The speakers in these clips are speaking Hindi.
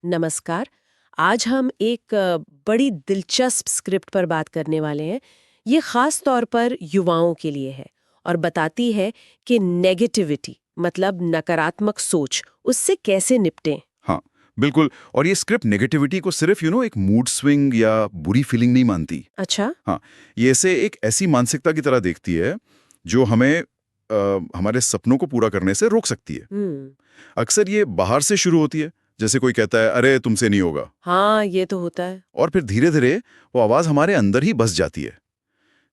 नमस्कार। आज हम एक बड़ी दिलचस्प स्क्रिप्ट पर बात करने वाले हैं। ये खास तौर पर युवाओं के लिए है और बताती है कि नेगेटिविटी मतलब नकारात्मक सोच उससे कैसे निपटें। हाँ, बिल्कुल। और ये स्क्रिप्ट नेगेटिविटी को सिर्फ एक मूड स्विंग या बुरी फीलिंग नहीं मानती। अच्छा। हाँ, ये इसे एक ऐसी मानसिकता की तरह देखती है जो हमें हमारे सपनों को पूरा करने से रोक सकती है। हम्म। अक्सर ये बाहर से शुरू होती है, जैसे कोई कहता है अरे तुमसे नहीं होगा, हाँ, ये तो होता है। और फिर धीरे धीरे वो आवाज हमारे अंदर ही बस जाती है।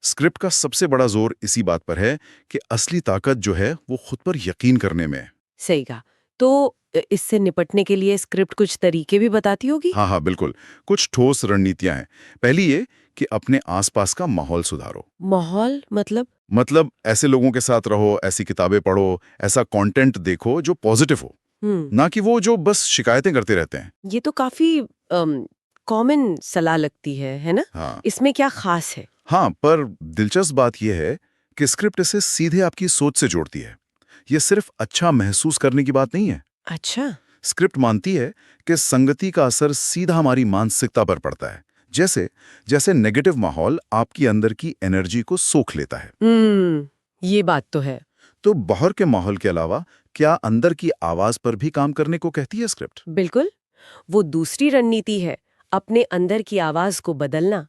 स्क्रिप्ट का सबसे बड़ा जोर इसी बात पर है कि असली ताकत जो है वो खुद पर यकीन करने में है। सही कहा। तो इससे निपटने के लिए स्क्रिप्ट कुछ तरीके भी बताती होगी। हाँ हाँ, बिल्कुल। कुछ ठोस रणनीतियां हैं। पहली ये कि अपने आसपास का माहौल सुधारो। माहौल मतलब ऐसे लोगों के साथ रहो, ऐसी किताबें पढ़ो, ऐसा कंटेंट देखो जो पॉजिटिव हो, हम्म। ना कि वो जो बस शिकायतें करते रहते हैं। ये तो काफी कॉमन सलाह लगती है ना? हाँ इसमें क्या खास है? हाँ, पर दिलचस्प बात यह है कि स्क्रिप्ट इसे सीधे आपकी सोच से जोड़ती है। ये सिर्फ अच्छा महसूस करने की बात नहीं है। अच्छा। स्क्रिप्ट मानती है कि संगति का असर सीधा हमारी मानसिकता पर पड़ता है। जैसे जैसे नेगेटिव माहौल आपकी अंदर की एनर्जी को सोख लेता है। ये बात तो है। तो बाहर के माहौल के अलावा क्या अंदर की आवाज पर भी काम करने को कहती है स्क्रिप्ट? बिल्कुल। वो दूसरी रणनीति है, अपने अंदर की आवाज को बदलना।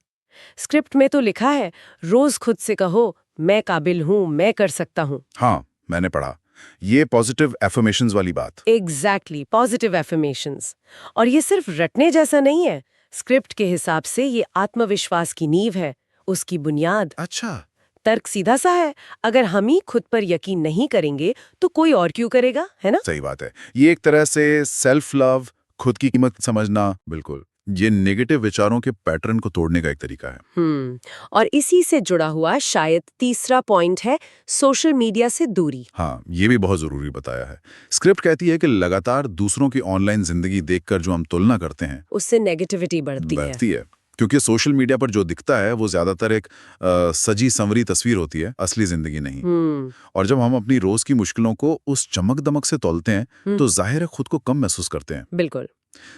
स्क्रिप्ट में तो लिखा है, रोज खुद से कहो, मैं काबिल हूं, मैं कर सकता हूं। हाँ, मैंने पढ़ा। ये पॉजिटिव एफर्मेशंस वाली बात। Exactly, positive affirmations. और ये सिर्फ रटने जैसा नहीं है। स्क्रिप्ट के हिसाब से ये आत्मविश्वास की नींव है, उसकी बुनियाद। अच्छा। तर्क सीधा सा है, अगर हम ही खुद पर यकीन नहीं करेंगे तो कोई और क्यों करेगा, है ना? सही बात है। ये एक तरह से सेल्फ लव, खुद की कीमत समझना। बिल्कुल। ये नेगेटिव विचारों के पैटर्न को तोड़ने का एक तरीका है। और इसी से जुड़ा हुआ शायद तीसरा पॉइंट है, सोशल मीडिया से दूरी। हाँ, ये भी बहुत जरूरी बताया है। स्क्रिप्ट कहती है कि लगातार दूसरों की ऑनलाइन जिंदगी देखकर जो हम तुलना करते हैं, उससे नेगेटिविटी बढ़ती है। क्योंकि सोशल मीडिया पर जो दिखता है वो ज्यादातर एक सजी संवरी तस्वीर होती है, असली जिंदगी नहीं। और जब हम अपनी रोज की मुश्किलों को उस चमक दमक से तौलते हैं तो जाहिर है खुद को कम महसूस करते हैं। बिल्कुल।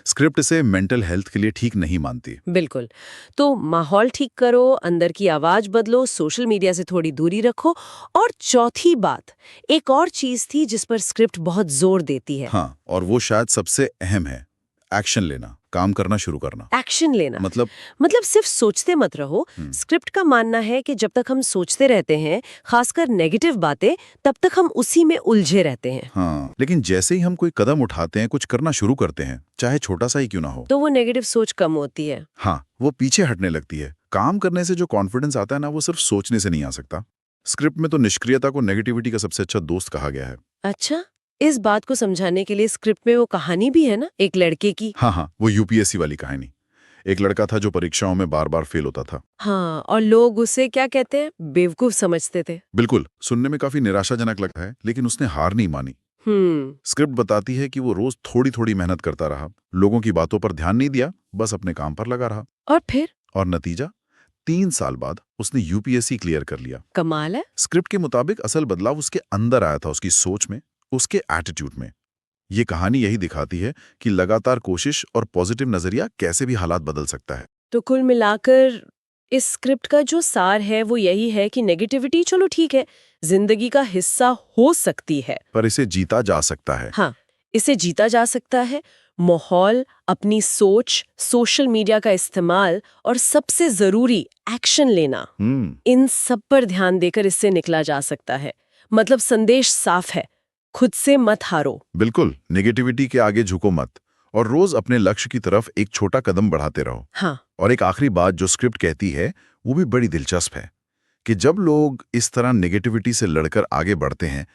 स्क्रिप्ट इसे मेंटल हेल्थ के लिए ठीक नहीं मानती। बिल्कुल। तो माहौल ठीक करो, अंदर की आवाज बदलो, सोशल मीडिया से थोड़ी दूरी रखो। और चौथी बात, एक और चीज थी जिस पर स्क्रिप्ट बहुत जोर देती है। हाँ, और वो शायद सबसे अहम है, एक्शन लेना, काम करना शुरू करना। एक्शन लेना मतलब मतलब सिर्फ सोचते मत रहो। स्क्रिप्ट का मानना है कि जब तक हम सोचते रहते हैं, खासकर नेगेटिव बातें, तब तक हम उसी में उलझे रहते हैं। हाँ, लेकिन जैसे ही हम कोई कदम उठाते हैं, कुछ करना शुरू करते हैं, चाहे छोटा सा ही क्यों ना हो, तो वो नेगेटिव सोच कम होती है। हाँ, वो पीछे हटने लगती है। काम करने से जो कॉन्फिडेंस आता है ना, वो सिर्फ सोचने से नहीं आ सकता। स्क्रिप्ट में तो निष्क्रियता को नेगेटिविटी का सबसे अच्छा दोस्त कहा गया है। अच्छा, इस बात को समझाने के लिए स्क्रिप्ट में वो कहानी भी है ना, एक लड़के की। हाँ हाँ, वो यूपीएससी वाली कहानी। एक लड़का था जो परीक्षाओं में बार बार फेल होता था। हाँ, और लोग उसे क्या कहते हैं, बेवकूफ समझते थे। बिल्कुल, सुनने में काफी निराशाजनक लगता है, लेकिन उसने हार नहीं मानी। स्क्रिप्ट बताती है कि वो रोज थोड़ी थोड़ी मेहनत करता रहा, लोगों की बातों पर ध्यान नहीं दिया, बस अपने काम पर लगा रहा। और फिर? और नतीजा, 3 साल बाद उसने यूपीएससी क्लियर कर लिया। कमाल है। स्क्रिप्ट के मुताबिक असल बदलाव उसके अंदर आया था, उसकी सोच में, उसके एटीट्यूड में। ये कहानी यही दिखाती है कि लगातार कोशिश और पॉजिटिव नजरिया कैसे भी हालात बदल सकता है। तो कुल मिलाकर इस स्क्रिप्ट का जो सार है वो यही है कि नेगेटिविटी चलो ठीक है, जिंदगी का हिस्सा हो सकती है, पर इसे जीता जा सकता है। हाँ, इसे जीता जा सकता है। माहौल, अपनी सोच, सोशल मीडिया का इस्तेमाल और सबसे जरूरी एक्शन लेना, इन सब पर ध्यान देकर इससे निकला जा सकता है। मतलब संदेश साफ है, खुद से मत हारो। बिल्कुल, नेगेटिविटी के आगे झुको मत और रोज अपने लक्ष्य की तरफ एक छोटा कदम बढ़ाते रहो। हाँ। और एक आखिरी बात जो स्क्रिप्ट कहती है वो भी बड़ी दिलचस्प है कि जब लोग इस तरह नेगेटिविटी से लड़कर आगे बढ़ते हैं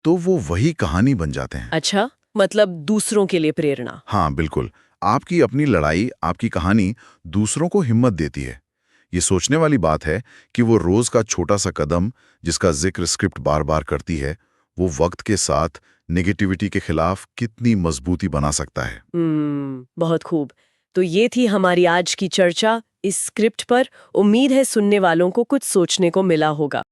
तो वो वही कहानी बन जाते हैं। अच्छा, मतलब दूसरों के लिए प्रेरणा। हाँ बिल्कुल, आपकी अपनी लड़ाई, आपकी कहानी दूसरों को हिम्मत देती है। ये सोचने वाली बात है कि वो रोज का छोटा सा कदम जिसका जिक्र स्क्रिप्ट बार बार करती है, वो वक्त के साथ नेगेटिविटी के खिलाफ कितनी मजबूती बना सकता है। बहुत खूब। तो ये थी हमारी आज की चर्चा इस स्क्रिप्ट पर। उम्मीद है सुनने वालों को कुछ सोचने को मिला होगा।